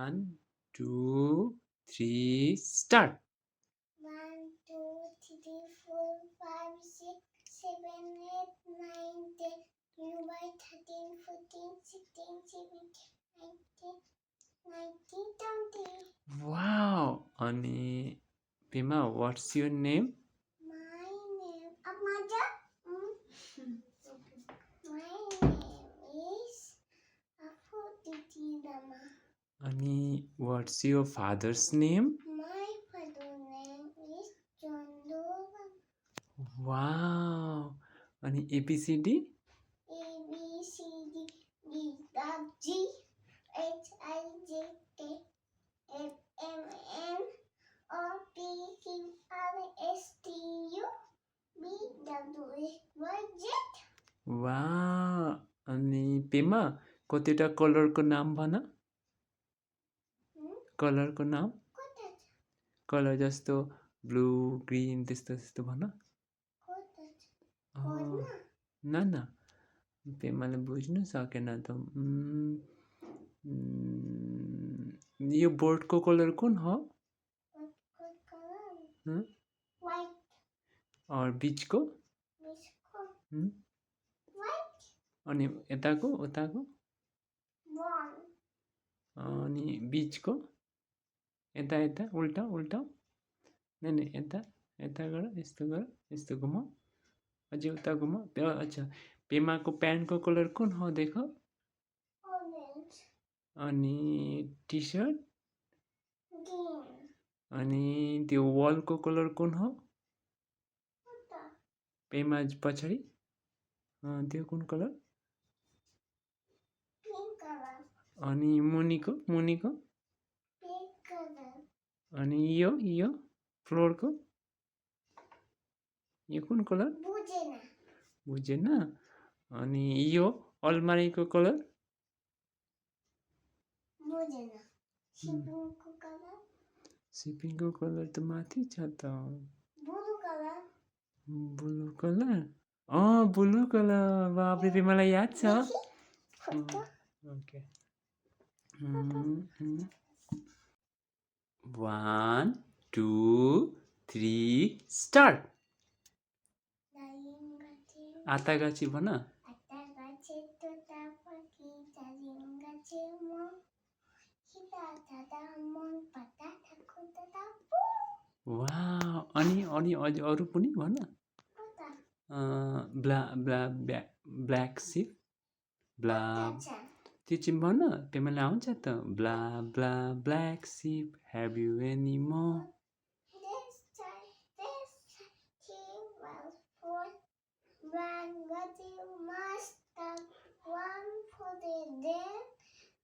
1, 2, 3, start. 1, 2, 3, 4, 5, 6, 7, 8, 9, 10, 12, 13, 14, 16, 17, 18, 19, 20. Wow. अनि Pema, what's your name? My name, Amaja. My name is Afroditi Rama. Ani what's your father's name? My father's name is Chandora. Wow. Ani ABCD? A B C D E F G H I J K L M N O P Q R S T U V W X Y Z. वाह. अनि पेमा कतिवटा कलरको नाम भन. कलरको नाम. Kota colour जस्तो blue green त्यस्तो त्यस्तो भन. Kona न पेमाले बुझ्नु सकेन त. यो बोर्डको कलर कुन हो? color white और बीचको? Bisco white अनि यताको उताको? brown अनि बीचको? यता यता उल्टा उल्टा? नै यता यता गर, यस्तो गर, यस्तो घुमाऊ, अझै उता घुमाऊ. अच्छा, पेमाको प्यान्टको कलर कुन हो देख. orange अनि टी सर्ट. green अनि त्यो वालको कलर कुन हो? Kota पेमा पछाडि त्यो कुन कलर? pink color अनि मुनिको pink color अनि यो फ्लोरको यो कुन कलर? bujena बुझेन. अनि यो अलमारीको कलर? bujena shippingको color सिपिङको कलर त माथि छ त. blue color blue colour. Blue colour. बापरे, पेमालाई याद छ. photo okay. 1, 2, 3, start. आता गाछी भन. आता गाछे तोता पखी दारिम गाछे म हिता दादा मन पता थाको दादा पु. वाह. अनि अझै अरू पनि भन. Kota ब्ल्याक सिप. ब्ला Kota त्यो चाहिँ भन. पेमालाई आउँछ त. ब्ला ब्ला ब्ल्याक सिप have you any more. this he was for one got you must have one for the dead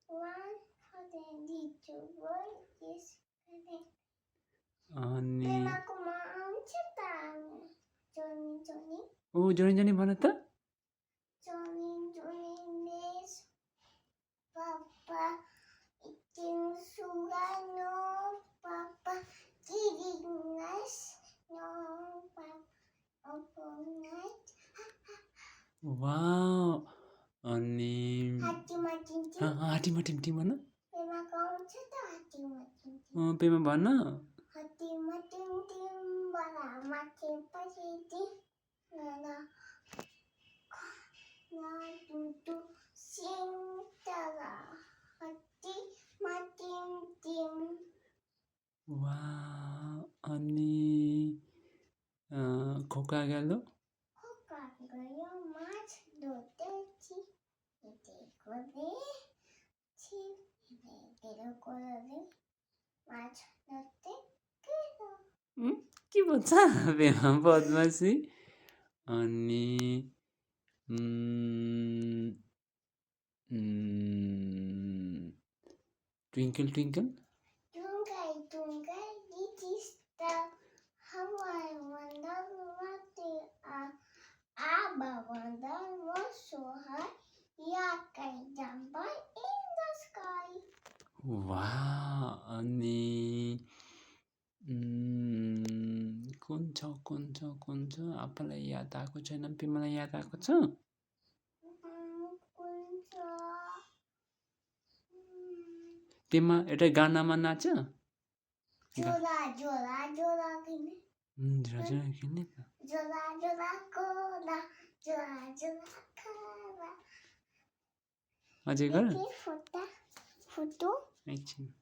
one for the little boy is correct. अनि Pemakku mau cetang Johnny Johnny जोनी जोनी भन त. Johnny Johnny this Papa eating sugar no Papa eating nice no Papa open night वाह. अनि Hatima Tintin हाटीमा टिमटी भन. Pemakku mau cetang Hatima Tintin पेमा भन. Hatima Tintin bala makin pasiti nana na tutu sintala Hatima Tintin वाह. अनि खोका गेलो. Koka gaya mas dote chi ite kode chi ite kode mas dote kero. के भन्छ पेमा बदमासी. अनि twinkle twinkle. Tungkai tungkai little star, how I wonder what they are. Abba wonder was so high, yeah, can jump high in the sky. वाह. अनि कुन छ आफूलाई याद आएको छैन. पेमालाई याद आएको छ. તેમાં એટલે ગાનામાં નાચ जोला जोला जोला किने રજા કેને जोला जोला कोला जोला जोला खाला અજય કર ये फोटा फोटो એકચુઅલી